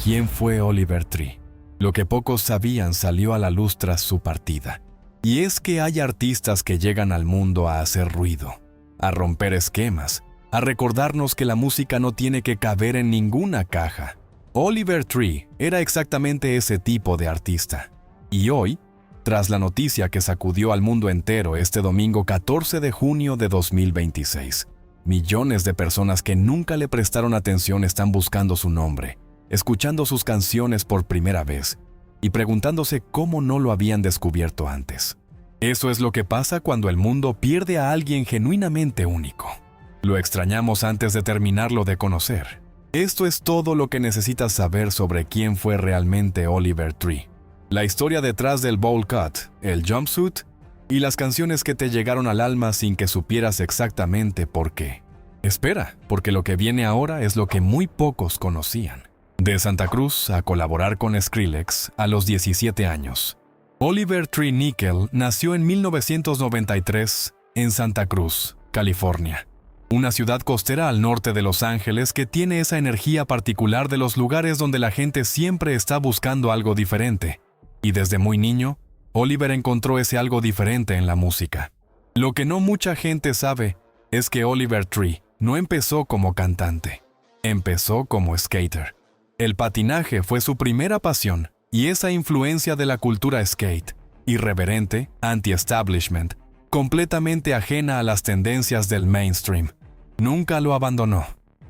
quién fue Oliver Tree. Lo que pocos sabían salió a la luz tras su partida. Y es que hay artistas que llegan al mundo a hacer ruido, a romper esquemas, a recordarnos que la música no tiene que caber en ninguna caja. Oliver Tree era exactamente ese tipo de artista. Y hoy, tras la noticia que sacudió al mundo entero este domingo 14 de junio de 2026, millones de personas que nunca le prestaron atención están buscando su nombre, escuchando sus canciones por primera vez y preguntándose cómo no lo habían descubierto antes. Eso es lo que pasa cuando el mundo pierde a alguien genuinamente único. Lo extrañamos antes de terminarlo de conocer. Esto es todo lo que necesitas saber sobre quién fue realmente Oliver Tree. La historia detrás del bowl cut, el jumpsuit y las canciones que te llegaron al alma sin que supieras exactamente por qué. Espera, porque lo que viene ahora es lo que muy pocos conocían. De Santa Cruz a colaborar con Skrillex a los 17 años. Oliver Tree Nickel nació en 1993 en Santa Cruz, California. Una ciudad costera al norte de Los Ángeles que tiene esa energía particular de los lugares donde la gente siempre está buscando algo diferente. Y desde muy niño, Oliver encontró ese algo diferente en la música. Lo que no mucha gente sabe es que Oliver Tree no empezó como cantante. Empezó como skater. El patinaje fue su primera pasión y esa influencia de la cultura skate, irreverente, anti-establishment, completamente ajena a las tendencias del mainstream. Nunca lo abandonó.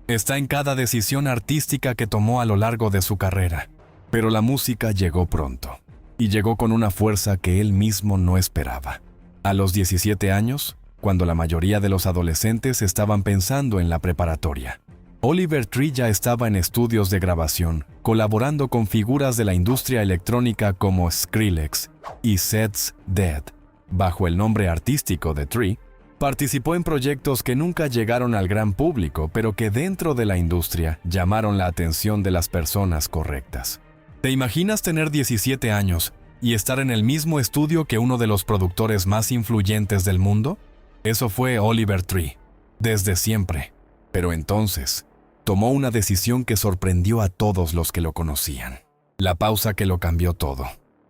Está en cada decisión artística que tomó a lo largo de su carrera. Pero la música llegó pronto. Y llegó con una fuerza que él mismo no esperaba. A los 17 años, cuando la mayoría de los adolescentes estaban pensando en la preparatoria, Oliver Tree ya estaba en estudios de grabación, colaborando con figuras de la industria electrónica como Skrillex y Seth's Dead. Bajo el nombre artístico de Tree, participó en proyectos que nunca llegaron al gran público, pero que dentro de la industria llamaron la atención de las personas correctas. ¿Te imaginas tener 17 años y estar en el mismo estudio que uno de los productores más influyentes del mundo? Eso fue Oliver Tree, desde siempre. Pero entonces, tomó una decisión que sorprendió a todos los que lo conocían. La pausa que lo cambió todo.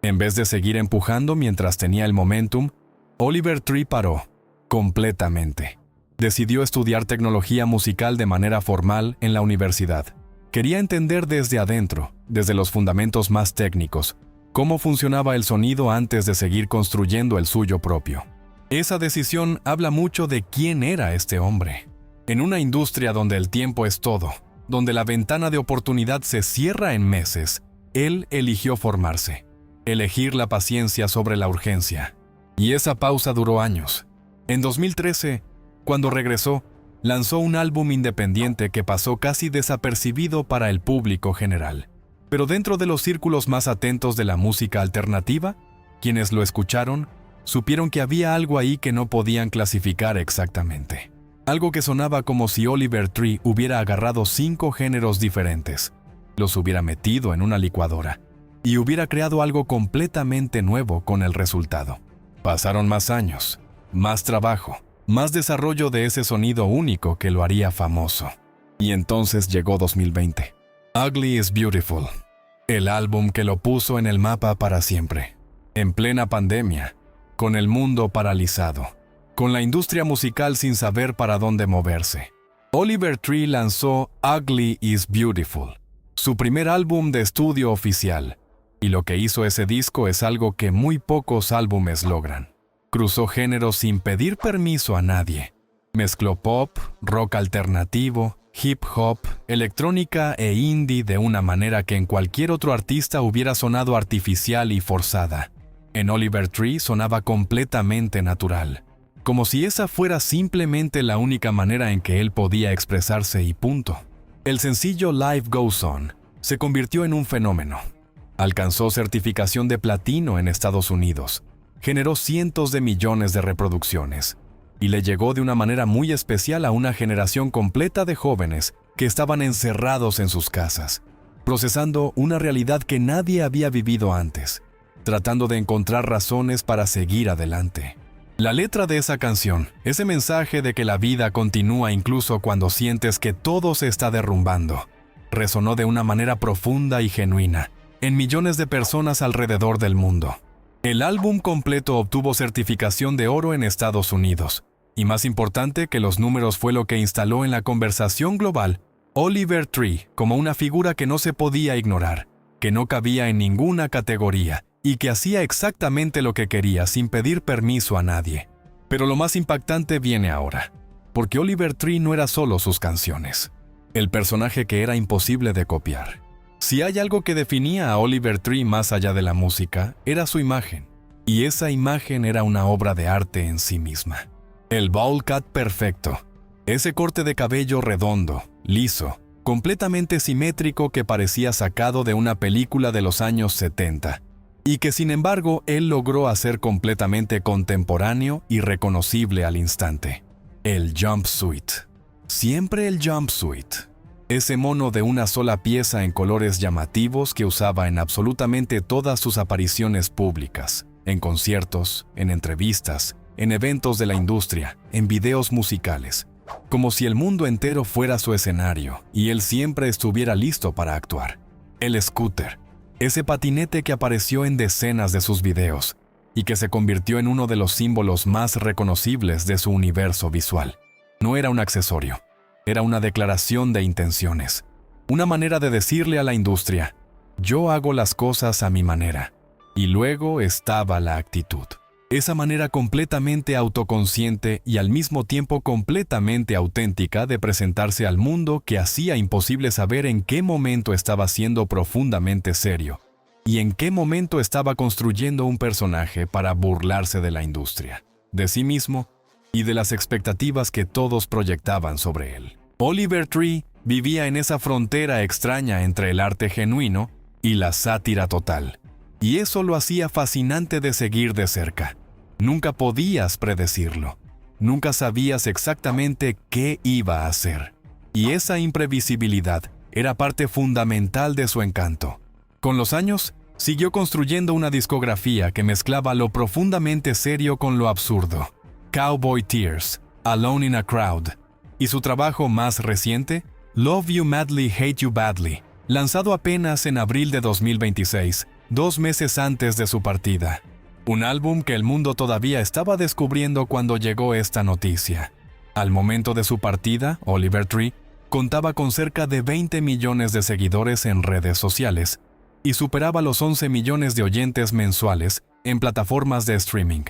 En vez de seguir empujando mientras tenía el momentum, Oliver Tree paró, completamente. Decidió estudiar tecnología musical de manera formal en la universidad. Quería entender desde adentro, desde los fundamentos más técnicos, cómo funcionaba el sonido antes de seguir construyendo el suyo propio. Esa decisión habla mucho de quién era este hombre. En una industria donde el tiempo es todo, donde la ventana de oportunidad se cierra en meses, él eligió formarse, elegir la paciencia sobre la urgencia. Y esa pausa duró años. En 2013, cuando regresó, lanzó un álbum independiente que pasó casi desapercibido para el público general. Pero dentro de los círculos más atentos de la música alternativa, quienes lo escucharon, supieron que había algo ahí que no podían clasificar exactamente. Algo que sonaba como si Oliver Tree hubiera agarrado 5 géneros diferentes, los hubiera metido en una licuadora y hubiera creado algo completamente nuevo con el resultado. Pasaron más años, más trabajo, más desarrollo de ese sonido único que lo haría famoso. Y entonces llegó 2020. Ugly is Beautiful, el álbum que lo puso en el mapa para siempre. En plena pandemia, con el mundo paralizado, con la industria musical sin saber para dónde moverse, Oliver Tree lanzó Ugly is Beautiful, su primer álbum de estudio oficial. Y lo que hizo ese disco es algo que muy pocos álbumes logran. Cruzó géneros sin pedir permiso a nadie. Mezcló pop, rock alternativo, hip hop, electrónica e indie de una manera que en cualquier otro artista hubiera sonado artificial y forzada. En Oliver Tree sonaba completamente natural, como si esa fuera simplemente la única manera en que él podía expresarse y punto. El sencillo Life Goes On se convirtió en un fenómeno. Alcanzó certificación de platino en Estados Unidos, generó cientos de millones de reproducciones y le llegó de una manera muy especial a una generación completa de jóvenes que estaban encerrados en sus casas, procesando una realidad que nadie había vivido antes, tratando de encontrar razones para seguir adelante. La letra de esa canción, ese mensaje de que la vida continúa incluso cuando sientes que todo se está derrumbando, resonó de una manera profunda y genuina en millones de personas alrededor del mundo. El álbum completo obtuvo certificación de oro en Estados Unidos, y más importante que los números fue lo que instaló en la conversación global Oliver Tree como una figura que no se podía ignorar, que no cabía en ninguna categoría y que hacía exactamente lo que quería sin pedir permiso a nadie. Pero lo más impactante viene ahora, porque Oliver Tree no era solo sus canciones, el personaje que era imposible de copiar. Si hay algo que definía a Oliver Tree más allá de la música, era su imagen, y esa imagen era una obra de arte en sí misma. El bowl cut perfecto, ese corte de cabello redondo, liso, completamente simétrico que parecía sacado de una película de los años 70, y que sin embargo él logró hacer completamente contemporáneo y reconocible al instante. El jumpsuit. Siempre el jumpsuit. Ese mono de una sola pieza en colores llamativos que usaba en absolutamente todas sus apariciones públicas, en conciertos, en entrevistas, en eventos de la industria, en videos musicales, como si el mundo entero fuera su escenario y él siempre estuviera listo para actuar. El scooter, ese patinete que apareció en decenas de sus videos y que se convirtió en uno de los símbolos más reconocibles de su universo visual. No era un accesorio, era una declaración de intenciones, una manera de decirle a la industria, yo hago las cosas a mi manera. Y luego estaba la actitud. Esa manera completamente autoconsciente y al mismo tiempo completamente auténtica de presentarse al mundo que hacía imposible saber en qué momento estaba siendo profundamente serio y en qué momento estaba construyendo un personaje para burlarse de la industria, de sí mismo y de las expectativas que todos proyectaban sobre él. Oliver Tree vivía en esa frontera extraña entre el arte genuino y la sátira total, y eso lo hacía fascinante de seguir de cerca. Nunca podías predecirlo, nunca sabías exactamente qué iba a hacer, y esa imprevisibilidad era parte fundamental de su encanto. Con los años, siguió construyendo una discografía que mezclaba lo profundamente serio con lo absurdo. Cowboy Tears, Alone in a Crowd, y su trabajo más reciente, Love You Madly, Hate You Badly, lanzado apenas en abril de 2026, 2 meses antes de su partida. Un álbum que el mundo todavía estaba descubriendo cuando llegó esta noticia. Al momento de su partida, Oliver Tree contaba con cerca de 20 millones de seguidores en redes sociales y superaba los 11 millones de oyentes mensuales en plataformas de streaming.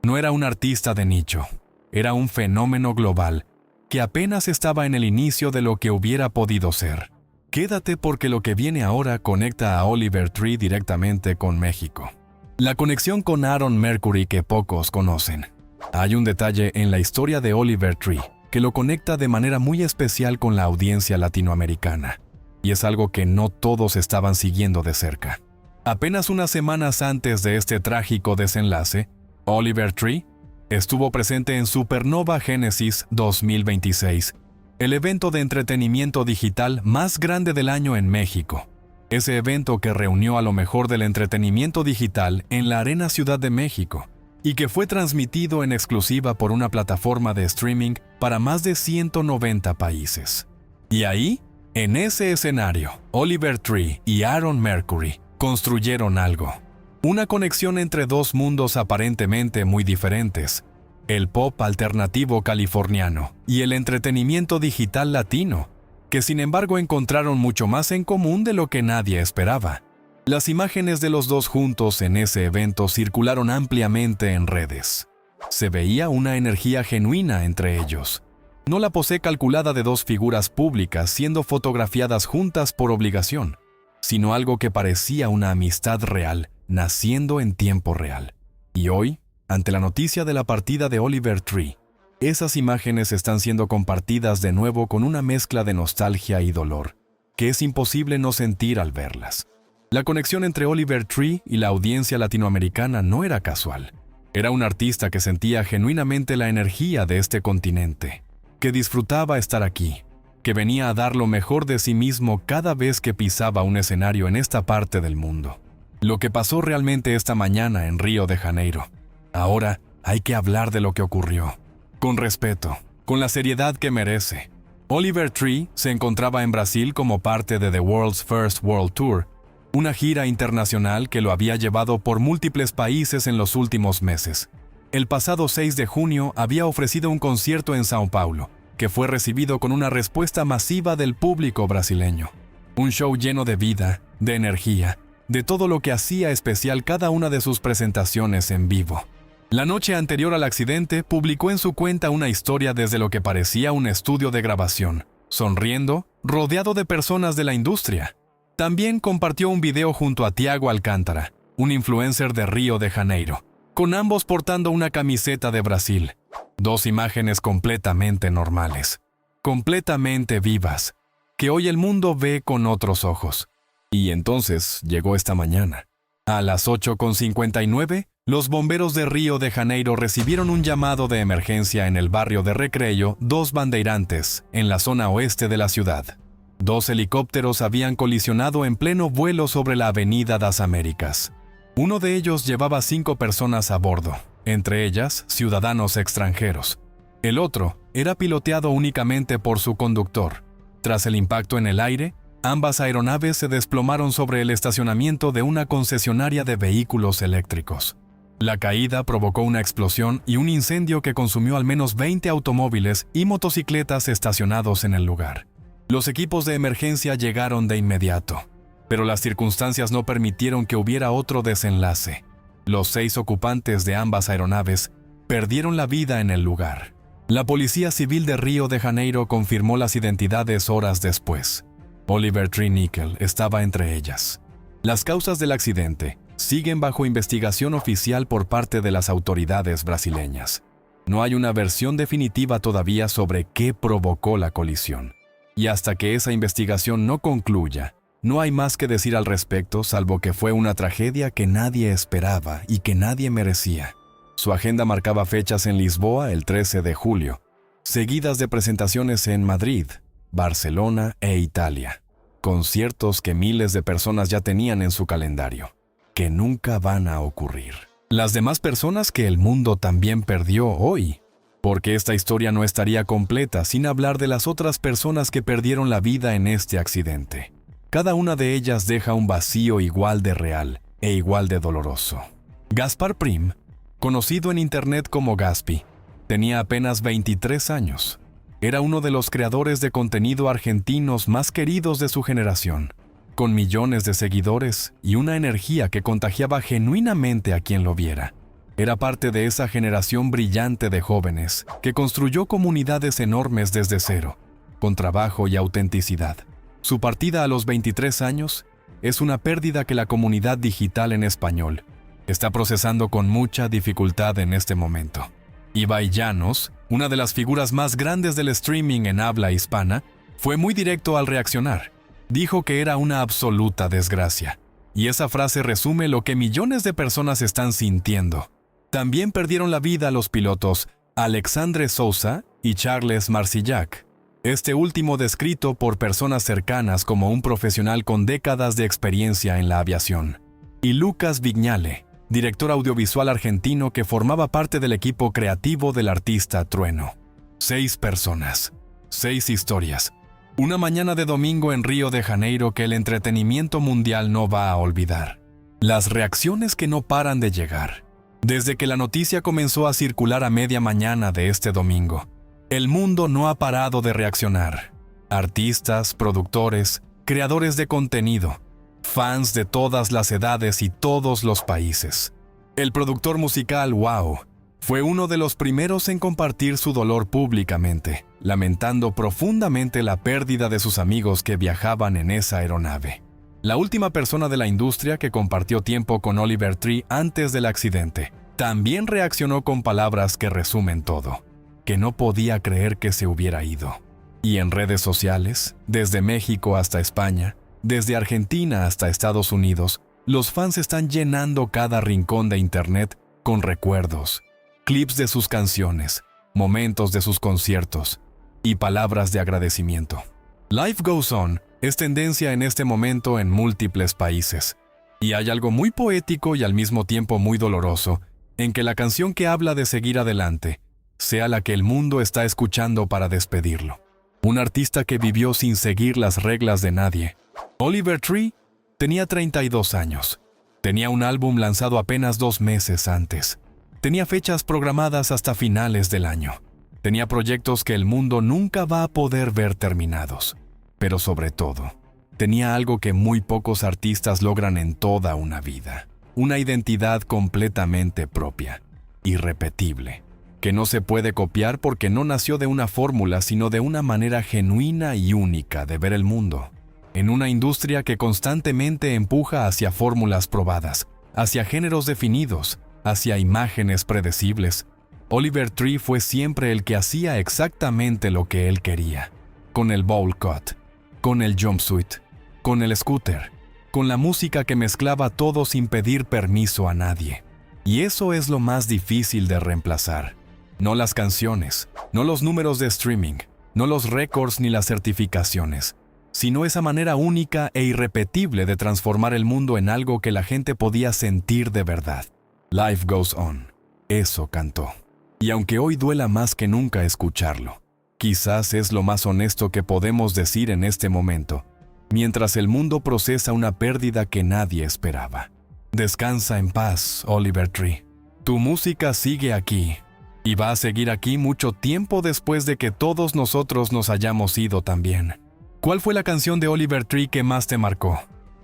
No era un artista de nicho, era un fenómeno global que apenas estaba en el inicio de lo que hubiera podido ser. Quédate porque lo que viene ahora conecta a Oliver Tree directamente con México. La conexión con Aaron Mercury que pocos conocen. Hay un detalle en la historia de Oliver Tree que lo conecta de manera muy especial con la audiencia latinoamericana, y es algo que no todos estaban siguiendo de cerca. Apenas unas semanas antes de este trágico desenlace, Oliver Tree estuvo presente en Supernova Genesis 2026, el evento de entretenimiento digital más grande del año en México. Ese evento que reunió a lo mejor del entretenimiento digital en la Arena Ciudad de México y que fue transmitido en exclusiva por una plataforma de streaming para más de 190 países. Y ahí, en ese escenario, Oliver Tree y Aaron Mercury construyeron algo. Una conexión entre dos mundos aparentemente muy diferentes, el pop alternativo californiano y el entretenimiento digital latino, que sin embargo encontraron mucho más en común de lo que nadie esperaba. Las imágenes de los dos juntos en ese evento circularon ampliamente en redes. Se veía una energía genuina entre ellos, no la pose calculada de dos figuras públicas siendo fotografiadas juntas por obligación, sino algo que parecía una amistad real, naciendo en tiempo real. Y hoy, ante la noticia de la partida de Oliver Tree, esas imágenes están siendo compartidas de nuevo con una mezcla de nostalgia y dolor, que es imposible no sentir al verlas. La conexión entre Oliver Tree y la audiencia latinoamericana no era casual. Era un artista que sentía genuinamente la energía de este continente, que disfrutaba estar aquí, que venía a dar lo mejor de sí mismo cada vez que pisaba un escenario en esta parte del mundo. Lo que pasó realmente esta mañana en Río de Janeiro. Ahora hay que hablar de lo que ocurrió. Con respeto, con la seriedad que merece, Oliver Tree se encontraba en Brasil como parte de The World's First World Tour, una gira internacional que lo había llevado por múltiples países en los últimos meses. El pasado 6 de junio había ofrecido un concierto en São Paulo, que fue recibido con una respuesta masiva del público brasileño. Un show lleno de vida, de energía, de todo lo que hacía especial cada una de sus presentaciones en vivo. La noche anterior al accidente, publicó en su cuenta una historia desde lo que parecía un estudio de grabación, sonriendo, rodeado de personas de la industria. También compartió un video junto a Thiago Alcántara, un influencer de Río de Janeiro, con ambos portando una camiseta de Brasil. Dos imágenes completamente normales, completamente vivas, que hoy el mundo ve con otros ojos. Y entonces llegó esta mañana. A las 8:59, los bomberos de Río de Janeiro recibieron un llamado de emergencia en el barrio de Recreio dos Bandeirantes, en la zona oeste de la ciudad. Dos helicópteros habían colisionado en pleno vuelo sobre la Avenida das Américas. Uno de ellos llevaba 5 personas a bordo, entre ellas ciudadanos extranjeros. El otro era piloteado únicamente por su conductor. Tras el impacto en el aire, ambas aeronaves se desplomaron sobre el estacionamiento de una concesionaria de vehículos eléctricos. La caída provocó una explosión y un incendio que consumió al menos 20 automóviles y motocicletas estacionados en el lugar. Los equipos de emergencia llegaron de inmediato, pero las circunstancias no permitieron que hubiera otro desenlace. Los 6 ocupantes de ambas aeronaves perdieron la vida en el lugar. La Policía Civil de Río de Janeiro confirmó las identidades horas después. Oliver Tree Nickel estaba entre ellas. Las causas del accidente siguen bajo investigación oficial por parte de las autoridades brasileñas. No hay una versión definitiva todavía sobre qué provocó la colisión. Y hasta que esa investigación no concluya, no hay más que decir al respecto salvo que fue una tragedia que nadie esperaba y que nadie merecía. Su agenda marcaba fechas en Lisboa el 13 de julio, seguidas de presentaciones en Madrid, Barcelona e Italia. Conciertos que miles de personas ya tenían en su calendario, que nunca van a ocurrir. Las demás personas que el mundo también perdió hoy, porque esta historia no estaría completa sin hablar de las otras personas que perdieron la vida en este accidente. Cada una de ellas deja un vacío igual de real e igual de doloroso. Gaspar Prim, conocido en internet como Gaspi, tenía apenas 23 años. Era uno de los creadores de contenido argentinos más queridos de su generación, con millones de seguidores y una energía que contagiaba genuinamente a quien lo viera. Era parte de esa generación brillante de jóvenes que construyó comunidades enormes desde cero, con trabajo y autenticidad. Su partida a los 23 años es una pérdida que la comunidad digital en español está procesando con mucha dificultad en este momento. Ibai Llanos, una de las figuras más grandes del streaming en habla hispana, fue muy directo al reaccionar. Dijo que era una absoluta desgracia. Y esa frase resume lo que millones de personas están sintiendo. También perdieron la vida los pilotos Alexandre Sousa y Charles Marcillac, este último descrito por personas cercanas como un profesional con décadas de experiencia en la aviación, y Lucas Vignale, director audiovisual argentino que formaba parte del equipo creativo del artista Trueno. 6 personas, 6 historias. Una mañana de domingo en Río de Janeiro que el entretenimiento mundial no va a olvidar. Las reacciones que no paran de llegar. Desde que la noticia comenzó a circular a media mañana de este domingo, el mundo no ha parado de reaccionar. Artistas, productores, creadores de contenido, fans de todas las edades y todos los países. El productor musical Wow fue uno de los primeros en compartir su dolor públicamente, lamentando profundamente la pérdida de sus amigos que viajaban en esa aeronave. La última persona de la industria que compartió tiempo con Oliver Tree antes del accidente, también reaccionó con palabras que resumen todo, que no podía creer que se hubiera ido. Y en redes sociales, desde México hasta España, desde Argentina hasta Estados Unidos, los fans están llenando cada rincón de internet con recuerdos, clips de sus canciones, momentos de sus conciertos y palabras de agradecimiento. Life Goes On es tendencia en este momento en múltiples países, y hay algo muy poético y al mismo tiempo muy doloroso en que la canción que habla de seguir adelante sea la que el mundo está escuchando para despedirlo. Un artista que vivió sin seguir las reglas de nadie. Oliver Tree tenía 32 años. Tenía un álbum lanzado apenas 2 meses antes. Tenía fechas programadas hasta finales del año. Tenía proyectos que el mundo nunca va a poder ver terminados. Pero sobre todo, tenía algo que muy pocos artistas logran en toda una vida. Una identidad completamente propia, irrepetible, que no se puede copiar porque no nació de una fórmula, sino de una manera genuina y única de ver el mundo. En una industria que constantemente empuja hacia fórmulas probadas, hacia géneros definidos, hacia imágenes predecibles, Oliver Tree fue siempre el que hacía exactamente lo que él quería. Con el bowl cut, con el jumpsuit, con el scooter, con la música que mezclaba todo sin pedir permiso a nadie. Y eso es lo más difícil de reemplazar. No las canciones, no los números de streaming, no los récords ni las certificaciones, sino esa manera única e irrepetible de transformar el mundo en algo que la gente podía sentir de verdad. Life goes on. Eso cantó. Y aunque hoy duela más que nunca escucharlo, quizás es lo más honesto que podemos decir en este momento, mientras el mundo procesa una pérdida que nadie esperaba. Descansa en paz, Oliver Tree. Tu música sigue aquí, y va a seguir aquí mucho tiempo después de que todos nosotros nos hayamos ido también. ¿Cuál fue la canción de Oliver Tree que más te marcó?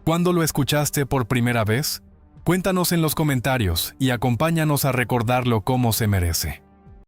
¿Cuándo lo escuchaste por primera vez? Cuéntanos en los comentarios y acompáñanos a recordarlo como se merece.